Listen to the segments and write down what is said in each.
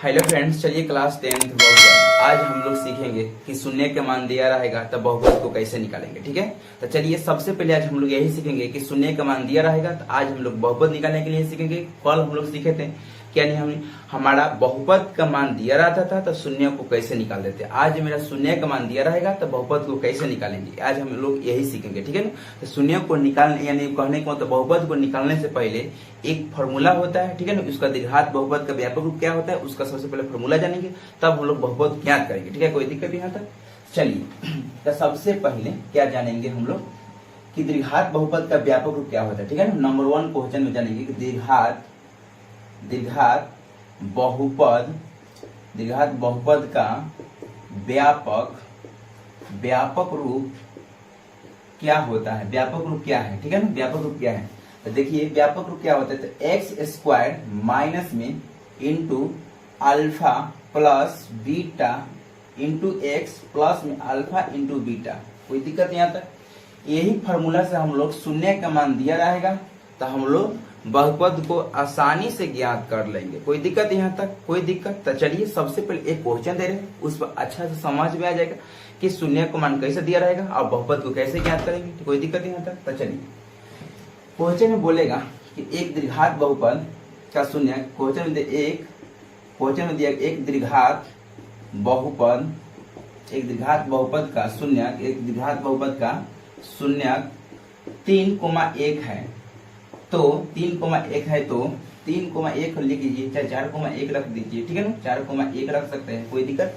Hello friends, चलिए class 10th बहुपद। आज हम लोग सीखेंगे कि शून्य का मान दिया रहेगा तो बहुपद को कैसे निकालेंगे। ठीक है, तो चलिए सबसे पहले आज हम लोग यही सीखेंगे कि शून्य का मान दिया रहेगा तो आज हम लोग बहुपद निकालने के लिए सीखेंगे। कल हम लोग सीखे थे यानी हम हमारा बहुपद का मान दिया रहता था तो शून्य को कैसे निकाल देते। आज मेरा शून्य का मान दिया रहेगा तो बहुपद को कैसे निकालेंगे, आज हम लोग यही सीखेंगे। ठीक है ना, तो शून्य को निकालने यानी कहने को मतलब बहुपद को निकालने से पहले एक फॉर्मूला होता है। ठीक है ना, उसका द्विघात बहुपद का व्यापक रूप क्या होता है उसका सबसे पहले फॉर्मूला जानेंगे, तब हम लोग बहुपद ज्ञात करेंगे। ठीक है, कोई दिक्कत यहाँ तक। चलिए, तो सबसे पहले क्या जानेंगे हम लोग कि द्विघात बहुपद का व्यापक रूप क्या होता है। ठीक है ना, नंबर 1 क्वेश्चन में जानेंगे कि द्विघात बहुपद का व्यापक रूप क्या होता है, व्यापक रूप क्या है। ठीक है ना, व्यापक रूप क्या है तो देखिए व्यापक रूप क्या होता है तो एक्स स्क्वायर माइनस में into alpha plus beta into x plus में अल्फा इंटू बीटा। कोई दिक्कत यहाँ तक। यही फॉर्मूला से हम लोग शून्य का मान दिया रहेगा तो हम लोग बहुपद को आसानी से ज्ञात कर लेंगे। कोई दिक्कत यहाँ तक, कोई दिक्कत। तो चलिए सबसे पहले एक क्वेश्चन दे रहे हैं, उस पर अच्छा से समझ में आ जाएगा कि शून्य का मान कैसे दिया रहेगा और बहुपद को कैसे ज्ञात करेंगे। कोई दिक्कत यहाँ तक। तो चलिए क्वेश्चन में बोलेगा कि एक द्विघात बहुपद का शून्य, क्वेश्चन में दिया एक द्विघात बहुपद का शून्य 3,1 है तो 3,1 है तो 3,1 लिख लीजिए, चाहे 4,1 रख दीजिए। ठीक है ना, 4,1 रख सकते हैं, कोई दिक्कत।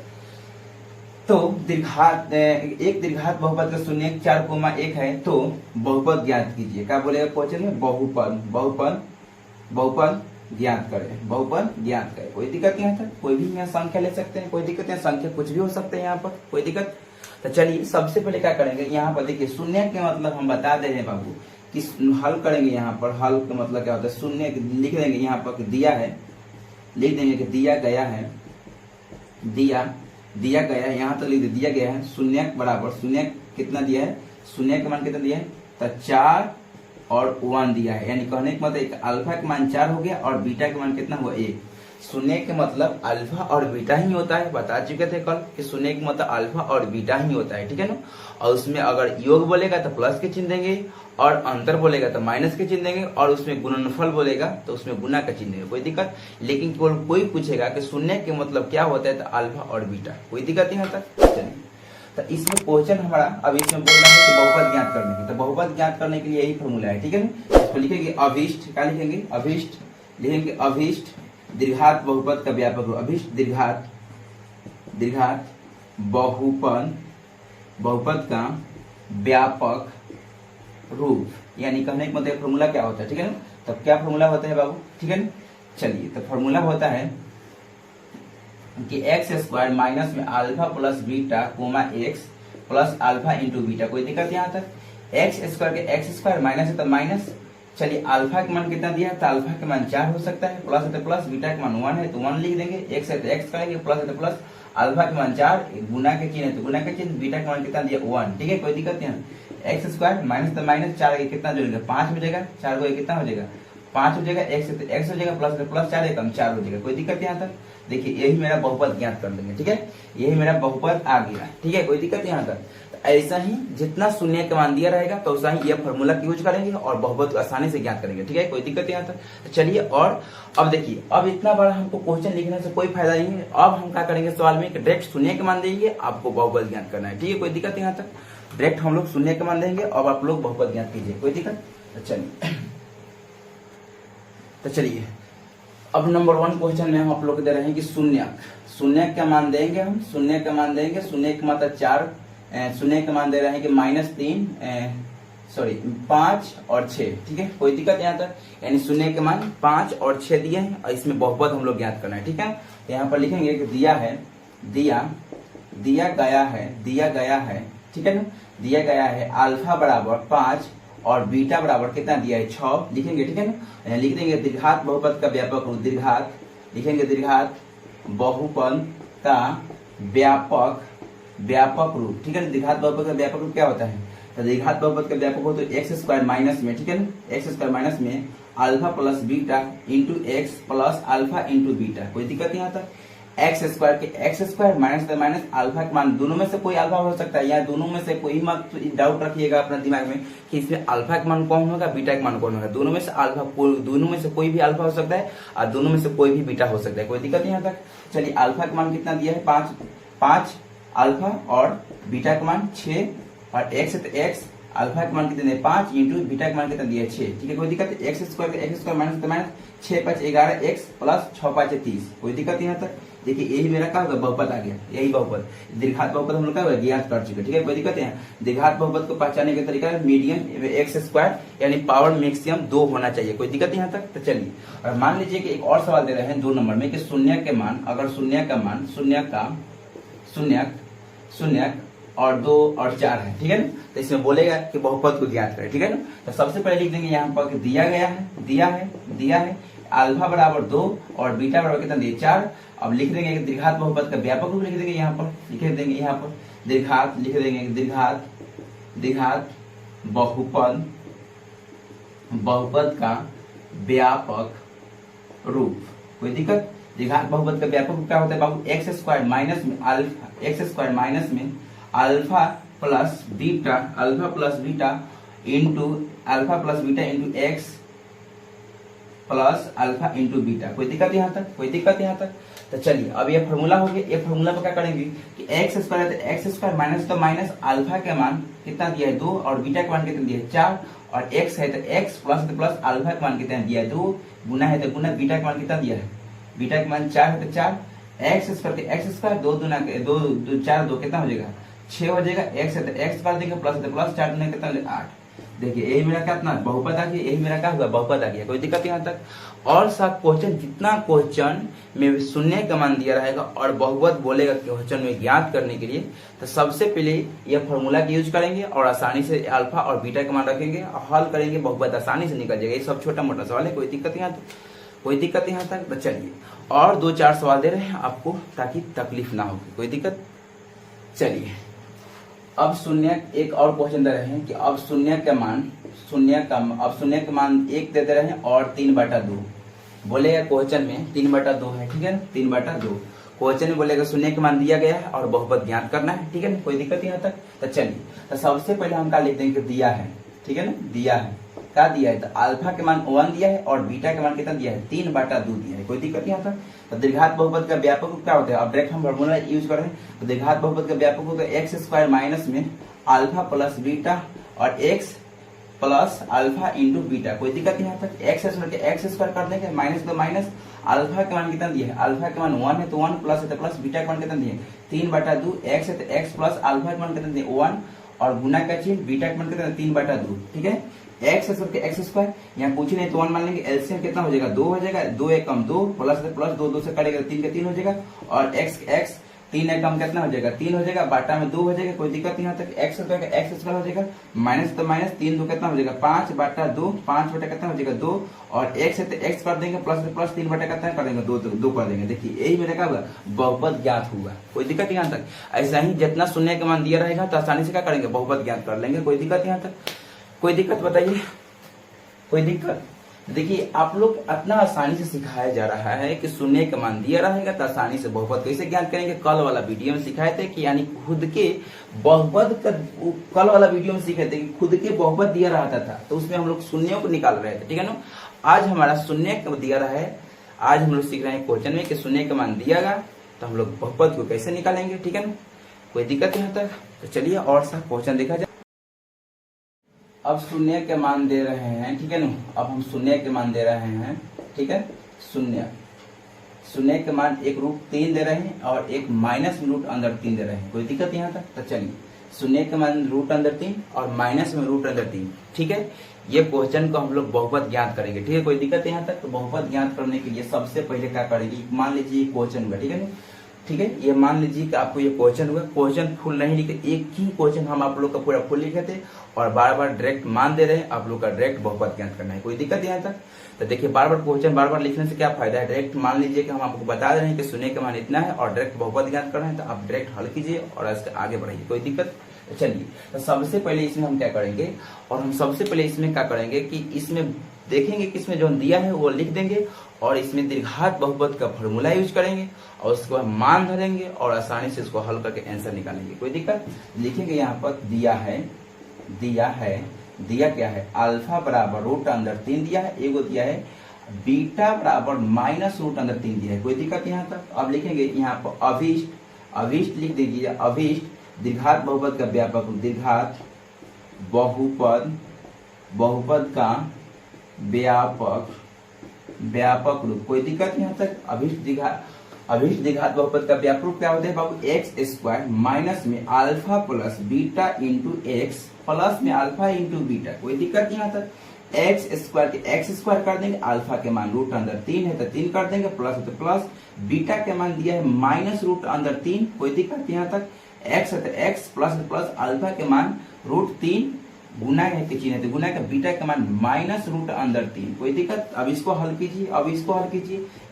तो एक द्विघात बहुपद का शून्य 4,1 है तो बहुपद ज्ञात कीजिए। क्या बोलेगा क्वेश्चन में, बहुपद ज्ञात करें, बहुपद ज्ञात करें। कोई दिक्कत यहाँ तक। कोई भी यहाँ संख्या ले सकते हैं, कोई दिक्कत है, संख्या कुछ भी हो सकते हैं यहाँ पर, कोई दिक्कत। तो चलिए सबसे पहले क्या करेंगे, यहाँ पर देखिए शून्य के मतलब हम बता दे रहे हैं बाबू कि हल करेंगे। यहाँ पर हल का मतलब क्या होता है, शून्य लिख देंगे यहाँ पर दिया है, लिख देंगे कि दिया गया है, यहाँ तो लिख दे दिया गया है शून्य बराबर शून्य कितना दिया है, शून्य का मान कितना दिया है तो 4 और 1 दिया है। यानी कहने का मतलब एक अल्फा का मान 4 हो गया और बीटा का मान कितना हुआ 1। शून्य के मतलब अल्फा और बीटा ही होता है, बता चुके थे कल कि शून्य के मतलब अल्फा और बीटा ही होता है। ठीक है ना, और उसमें अगर योग बोलेगा तो प्लस के चिन्ह देंगे और अंतर बोलेगा तो माइनस के चिन्ह देंगे और उसमें गुणनफल बोलेगा तो उसमें गुना का चिन्ह देंगे। कोई दिक्कत। लेकिन केवल कोई पूछेगा कि शून्य के मतलब क्या होता है तो अल्फा और बीटा। कोई दिक्कत यहाँ तक। चलिए, तो इसमें क्वेश्चन हमारा अब इसमें बोल रहा है कि बहुपद ज्ञात करने की, तो बहुपद ज्ञात करने के लिए यही फॉर्मूला है। ठीक है ना, इसको लिखेंगे अभीष्ट, क्या लिखेंगे अभीष्ट द्विघात बहुपद का व्यापक रूप, अभीष्ट द्विघात बहुपद का व्यापक रूप। यानी कहने का मतलब फॉर्मूला क्या होता है। ठीक है ना, तब क्या फॉर्मूला होता है बाबू। ठीक है ना, चलिए तो फॉर्मूला होता है कि एक्स स्क्वायर माइनस में alpha plus beta comma x plus alpha into beta. कोई दिक्कत यहाँ तक। एक्स स्क्वायर के एक्स स्क्वायर माइनस है तो माइनस। चलिए अल्फा का मान कितना दिया है तो अल्फा का मान 4 हो सकता है, प्लस है तो प्लस, बीटा का मान 1 है तो 1 लिख देंगे, एक्स है तो एक्स करेंगे, प्लस है तो प्लस, अल्फा का मान 4, गुना के चिन्ह है तो गुना के चिन्ह, बीटा का मान कितना दिया 1। ठीक है, कोई दिक्कत नहीं। एक्स स्क्वायर माइनस तो माइनस, 4 कितना जोड़ेगा 5 हो जाएगा, 4 को कितना हो जाएगा 5 हो जाएगा, एक्स है तो एक्स हो जाएगा, प्लस है तो प्लस, 4 है कम 4 हो जाएगा। कोई दिक्कत यहाँ तक। देखिए यही मेरा बहुपद ज्ञात कर लेंगे। ठीक है, यही मेरा बहुपद आ गया। ठीक है, कोई दिक्कत यहाँ तक। ऐसा ही जितना शून्य का मान दिया रहेगा तो वैसा ही यह फॉर्मूला यूज करेंगे और बहुपद को आसानी से ज्ञात करेंगे। ठीक है, कोई दिक्कत यहाँ तक। तो चलिए, और अब देखिए अब इतना बड़ा हमको क्वेश्चन लिखने से कोई फायदा नहीं है। अब हम क्या करेंगे, सवाल में डायरेक्ट शून्य का मान देंगे, आपको बहुपद ज्ञात करना है। ठीक है, कोई दिक्कत यहाँ तक। डायरेक्ट हम लोग शून्य का मान देंगे और आप लोग बहुपद ज्ञात कीजिए, कोई दिक्कत। तो चलिए अब नंबर 1 क्वेश्चन में हम आप लोग दे रहे हैं कि शून्य का मान देंगे, हम शून्य का मान देंगे। शून्य का मतलब 4, शून्य का मान दे रहे हैं कि -5 और 6। ठीक है, कोई दिक्कत यहाँ तक। यानी शून्य के मान 5 और 6 दिए हैं और इसमें बहुपद हम लोग ज्ञात करना है। ठीक है, तो यहाँ पर लिखेंगे कि दिया गया है। ठीक है ना, दिया गया है अल्फा बराबर 5 और बीटा बराबर कितना दिया है 6 लिखेंगे। ठीक है ना, लिख देंगे द्विघात बहुपद का व्यापक रूप, द्विघात बहुपद का व्यापक रूप। ठीक है, द्विघात बहुपद का व्यापक रूप क्या होता है तो द्विघात बहुपद का व्यापक हो तो एक्स स्क्वायर माइनस में, ठीक है ना, एक्स स्क्वायर माइनस में alpha plus beta into x plus alpha into beta. कोई दिक्कत यहाँ तक। एक्स स्क्वायर के एक्स स्क्वायर माइनस अल्फा के मान दोनों में से कोई अल्फा हो सकता है या दोनों में से कोई मत डाउट रखिएगा अपना दिमाग में कि इसमें अल्फा का मान कौन होगा बीटा का मान कौन होगा। दोनों में से दोनों में से कोई भी अल्फा हो सकता है और दोनों में से कोई भी बीटा हो सकता है, कोई दिक्कत नहीं यहाँ तक। चलिए अल्फा का मान कितना दिया है 5 अल्फा और बीटा का मान 6 और एक्स है तो एक्स अल्फा का मान कितने 5 इंटू बीटा का मान कितना दिया 6, ठीक है कोई दिक्कत है। X square minus 6 5 11 x plus 6 5 30, कोई दिक्कत यहाँ तक। देखिए यही मेरा क्या होगा बहुपद आ गया, यही बहुपद दीर्घात बहुपद हम लोग क्या ज्ञात कर चुके, ठीक है कोई दिक्कत है। दीर्घात बहुपद को पहचानने का तरीका है मीडियम एक्स स्क्वायर यानी पावर मैक्सिमम 2 होना चाहिए, कोई दिक्कत यहाँ तक। तो चलिए और मान लीजिए कि एक और सवाल दे रहे हैं 2 नंबर में कि शून्य के मान अगर शून्य का मान शून्य और 2 और 4 है, ठीक है ना। तो इसमें बोलेगा कि बहुपद को ज्ञात करें, ठीक है ना। तो सबसे पहले लिख देंगे यहाँ पर दिया है अल्फा बराबर 2 और बीटा बराबर कितना दिया 4। अब लिख देंगे दीर्घात बहुपद का व्यापक रूप लिख देंगे यहाँ पर, लिख देंगे यहाँ पर दीर्घात लिख देंगे दीर्घात बहुपद का व्यापक रूप, कोई दिक्कत। दीर्घात बहुपद का व्यापक रूप क्या होता है बाबू एक्स स्क्वायर माइनस में alpha plus beta into x plus alpha into beta, कोई दिक्कत यहाँ तक। तो चलिए अब ये फॉर्मूला हो गया। ये फॉर्मूला पर क्या करेंगे कि एक्स स्क्वायर माइनस अल्फा का मान कितना दिया है 2 और बीटा का मान कितना दिया है 4 और एक्स है तो एक्स प्लस अल्फा का मान कितना दिया है 2 गुना है तो गुना बीटा का मान कितना दिया है बीटा का मान 4 है तो 4 एक्स स्क्वायर 2 गुना 2 4 2 कितना हो जाएगा 6 हो जाएगा। एक्स है तो एक्स कर देंगे प्लस है तो प्लस 4 गुना कितना 8। देखिए यही मेरा क्या बहुपद आ गया, यही मेरा क्या हुआ बहुपद आ गया, कोई दिक्कत यहाँ तक। और सब क्वेश्चन जितना क्वेश्चन में शून्य का मान दिया रहेगा और बहुपद बोलेगा क्वेश्चन में ज्ञात करने के लिए तो सबसे पहले यह फॉर्मूला का यूज करेंगे और आसानी से अल्फा और बीटा का मान रखेंगे और हल करेंगे, बहुपद आसानी से निकल जाएगा। ये सब छोटा मोटा सवाल है, कोई दिक्कत यहाँ तक। तो चलिए और 2-4 सवाल दे रहे हैं आपको ताकि तकलीफ ना हो, कोई दिक्कत। चलिए अब शून्य एक और क्वेश्चन दे रहे हैं कि अब शून्य का मान 1 दे रहे हैं और 3/2 बोलेगा क्वेश्चन में 3/2 है, ठीक है ना 3/2 क्वेश्चन में बोलेगा शून्य का मान दिया गया है और बहुपद ज्ञात करना है, ठीक है ना कोई दिक्कत यहाँ तक। तो चलिए तो सबसे पहले हम क्या लिख देंगे दिया है, ठीक है ना दिया है क्या दिया है तो अल्फा के मान 1 दिया है और बीटा के मान कितना दिया है 3/2 दिया है, कोई दिक्कत यहाँ तक। तो दीर्घात बहुपद का व्यापक रूप क्या होता है, अब डायरेक्ट हम फॉर्मूला यूज कर रहे हैं। तो दीर्घात बहुपद का व्यापक रूप एक्स स्क्वायर माइनस में अल्फा प्लस बीटा और x plus alpha into beta, कोई दिक्कत यहाँ तक। एक्स स्क्वायर कर देंगे माइनस तो माइनस अल्फा के मान कितना दिया है अल्फा के मान 1 है तो 1 प्लस है तो प्लस बीटा के मान कितना दिया 3/2 एक्स है तो एक्स प्लस अल्फा के मान कितना दिया 1 और गुना का चिन्ह बीटा के मान कितना 3/2, ठीक है। एक्स स्क्वायर यहाँ पूछ नहीं तो 1 मान लेंगे, एलसीएम कितना हो जाएगा 2 हो जाएगा, 2 एक कम 2 प्लस 2 से कटेगा 3 का 3 हो जाएगा और एक्स 3 एक कम कितना हो जाएगा 3 हो जाएगा, बाटा में 2 हो जाएगा, कोई दिक्कत यहाँ तक। एक्स स्क्वायर हो जाएगा माइनस तो माइनस 3 2 कितना हो जाएगा 5/2 5 कितना हो जाएगा 2 और एक्स है तो एक्स कर देंगे प्लस 3 कितना कर देंगे 2 कर देंगे। देखिए यही मेरा क्या हुआ बहुपद ज्ञात हुआ, कोई दिक्कत यहाँ तक। ऐसा ही जितना शून्य का मान दिया रहेगा तो आसानी से क्या करेंगे बहुपद ज्ञात कर लेंगे, कोई दिक्कत यहाँ तक। कोई दिक्कत बताइए, कोई दिक्कत। देखिए आप लोग इतना आसानी से सिखाया जा रहा है कि शून्य का मान दिया रहेगा तो आसानी से बहुपद कैसे ज्ञात करेंगे। कल वाला वीडियो में सिखाए थे कि यानी खुद के बहुपद का, कल वाला वीडियो में सीखे थे कि खुद के बहुपद दिया रहता था तो उसमें हम लोग शून्यों को निकाल रहे थे, ठीक है ना। आज हमारा शून्य का दिया रहा है, आज हम लोग सीख रहे हैं क्वेश्चन में कि शून्य का मान दिया गया तो हम लोग बहुपद को कैसे निकालेंगे, ठीक है ना। कोई दिक्कत यहाँ तक। तो चलिए और सा क्वेश्चन देखा जाए। अब शून्य के मान दे रहे हैं, ठीक है ना। अब हम शून्य के मान दे रहे हैं, ठीक है। शून्य के मान एक रूट 3 दे रहे हैं और एक माइनस में रूट अंदर 3 दे रहे हैं, कोई दिक्कत यहाँ तक। तो चलिए शून्य के मान रूट अंदर 3 और माइनस में रूट अंदर 3, ठीक है। ये क्वेश्चन को हम लोग बहुपद ज्ञात करेंगे, ठीक है, कोई दिक्कत यहाँ तक। तो बहुपद ज्ञात करने के लिए सबसे पहले क्या करेंगे, मान लीजिए क्वेश्चन हुआ, ठीक है ना, ठीक है। ये मान लीजिए कि आपको ये क्वेश्चन हुआ, क्वेश्चन फुल नहीं लिखे, एक ही क्वेश्चन हम आप लोग का पूरा फुल लिखे थे और बार बार डायरेक्ट मान दे रहे हैं, आप लोग का डायरेक्ट बहुपद ज्ञात करना है, कोई दिक्कत यहाँ तक। तो देखिए बार बार क्वेश्चन बार बार लिखने से क्या फायदा है, डायरेक्ट मान लीजिए कि हम आपको बता रहे हैं कि शून्य का मान इतना है और डायरेक्ट बहुपद ज्ञात करना है तो आप डायरेक्ट हल कीजिए और इसके आगे बढ़ाइए, कोई दिक्कत। तो चलिए तो सबसे पहले इसमें हम क्या करेंगे और हम सबसे पहले इसमें क्या करेंगे कि इसमें देखेंगे कि इसमें जो दिया है वो लिख देंगे और इसमें द्विघात बहुपद का फॉर्मूला यूज करेंगे और उसको मान धरेंगे और आसानी से इसको हल करके आंसर निकालेंगे। कोई दिक्कत? लिखेंगे यहाँ पर दिया क्या है, अल्फा बराबर रूट अंदर 3 दिया है, एगो दिया है बीटा बराबर माइनस रूट अंदर 3 दिया है। कोई दिक्कत यहाँ तक? अब लिखेंगे यहाँ पर अभिष्ट लिख दीजिए, अभिष्ट द्विघात बहुपद का व्यापक रूप, द्विघात बहुपद का व्यापक रूप। कोई दिक्कत यहाँ तक? अभिष्ट द्विघात बहुपद का व्यापक रूप क्या होता है बाबू, एक्स स्क्वायर माइनस में alpha plus beta into x plus में अल्फा इंटू बीटा। कोई दिक्कत यहाँ तक? एक्स स्क्वायर कर देंगे, अल्फा के मान रूट अंदर 3 है तो 3 कर देंगे, प्लस है तो प्लस, बीटा के मान दिया है माइनस रूट अंदर 3। कोई दिक्कत यहाँ तक? एक्स है तो एक्स, प्लस है तो प्लस, अल्फा के मान रूट 3, गुना है कि चिन्ह है तो गुना का, बीटा का मान माइनस रूट अंदर 3। कोई दिक्कत? अब इसको हल कीजिए,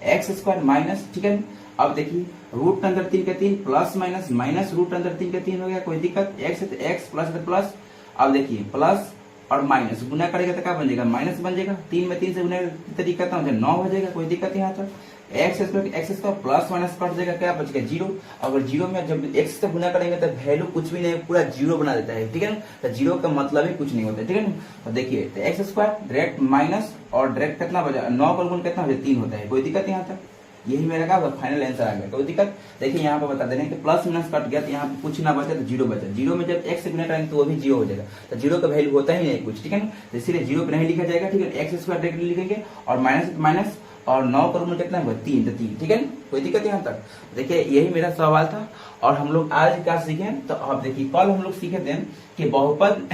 एक्स स्क्वायर माइनस, ठीक है। अब देखिए रूट अंदर 3 का 3 प्लस माइनस माइनस रूट अंदर 3 का 3 हो गया। कोई दिक्कत? एक्स है तो एक्स, प्लस है तो प्लस। अब देखिए प्लस और माइनस गुना करेगा तो क्या बन जाएगा, माइनस बन जाएगा। 3 में 3 से गुना तरीका था 9 हो जाएगा। कोई दिक्कत यहाँ तक? X square plus minus cut जाएगा, क्या बचेगा 0। अगर 0 में जब एक्स से गुना करेंगे तो वैल्यू कुछ भी नहीं, पूरा 0 बना देता है, ठीक है ना। तो 0 का मतलब ही कुछ नहीं होता है, ठीक है ना। तो देखिए तो एक्स स्क्वायर डायरेक्ट माइनस और डायरेक्ट कितना बचा, 9 पर गुण कितना हो जाए 3 होता है। कोई दिक्कत यहाँ तक? यही मेरा क्या फाइनल आंसर आ गया। कोई दिक्कत? देखिए यहाँ पे बता दे रहे हैं कि प्लस माइनस कट गया तो यहाँ पे कुछ ना बचा तो 0 बचा। 0 में जब एक्स से गुना करेंगे तो वो भी 0 हो जाएगा, तो 0 का वैल्यू होता ही नहीं कुछ, ठीक है ना। तो इसीलिए 0 पे नहीं लिखा जाएगा, ठीक है। एक्स स्क्वायर डायरेक्ट लिखेंगे और माइनस और 9 पर गुना कितना है 3 तो 3, ठीक है ना। कोई दिक्कत यहाँ तक? देखिए यही मेरा सवाल था और हम लोग आज क्या सीखे तो आप देखिए कल हम लोग सीखे थे कि बहुपद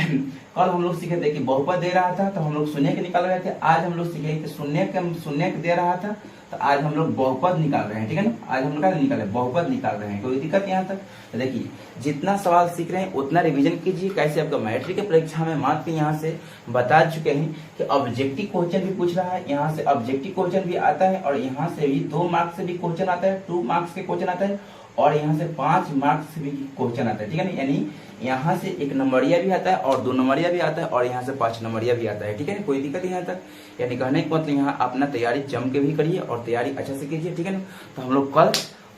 बहुपद दे रहा था तो हम लोग शून्य के निकाल रहे थे। आज हम लोग सीखे कि शून्य दे रहा था तो आज हम लोग बहुपद निकाल रहे हैं, ठीक है ना। आज हम लोग क्या निकाल रहे हैं, बहुपद निकाल रहे हैं। कोई दिक्कत यहाँ तक? तो देखिए जितना सवाल सीख रहे हैं उतना रिवीजन कीजिए। कैसे आपका मैट्रिक की परीक्षा में मात्र यहाँ से बता चुके हैं कि ऑब्जेक्टिव क्वेश्चन भी पूछ रहा है, यहाँ से ऑब्जेक्टिव क्वेश्चन भी आता है और यहाँ से भी 2 मार्क्स से भी क्वेश्चन आता है, 2 मार्क्स के क्वेश्चन आता है और यहाँ से 5 मार्क्स से भी क्वेश्चन आता है, ठीक है ना। यानी यहाँ से 1 नंबरिया भी आता है और 2 नंबरिया भी आता है और यहाँ से 5 नंबरिया भी आता है, ठीक है। कोई दिक्कत यहाँ तक? यानी कहने का मतलब यहाँ अपना तैयारी जम के भी करिए और तैयारी अच्छा से कीजिए, ठीक है ना। तो हम लोग कल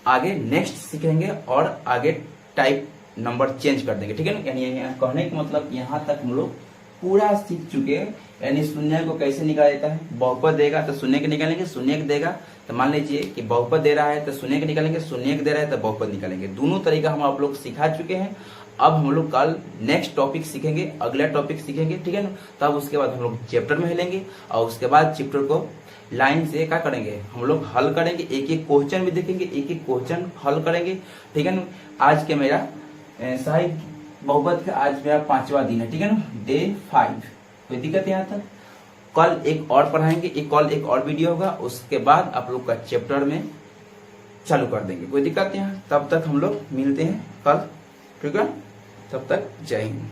आगे नेक्स्ट सीखेंगे और आगे टाइप नंबर चेंज कर देंगे, ठीक है ना। यानी कहने का मतलब यहाँ तक हम लोग पूरा सीख चुके हैं। यानी शून्य को कैसे निकाला जाता है, बहुपद देगा तो शून्य के निकालेंगे, शून्य के देगा तो मान लीजिए कि बहुपद दे रहा है तो शून्य के निकालेंगे, शून्य के दे रहा है तो बहुपद निकालेंगे। दोनों तरीका हम आप लोग सिखा चुके हैं। अब हम लोग कल नेक्स्ट टॉपिक सीखेंगे, अगला टॉपिक सीखेंगे, ठीक है ना। तब उसके बाद हम लोग चैप्टर में हिलेंगे और उसके बाद चैप्टर को लाइन से क्या करेंगे, हम लोग हल करेंगे, एक एक क्वेश्चन भी देखेंगे, एक एक क्वेश्चन हल करेंगे, ठीक है ना। आज के मेरा सही बहुपद का आज मेरा 5वां दिन है, ठीक है ना, डे 5। कोई दिक्कत यहाँ तक? कल एक और पढ़ाएंगे, कल एक और वीडियो होगा, उसके बाद आप लोग का चैप्टर में चालू कर देंगे। कोई दिक्कत यहाँ? तब तक हम लोग मिलते हैं कल, ठीक है। तब तक जय हिंद।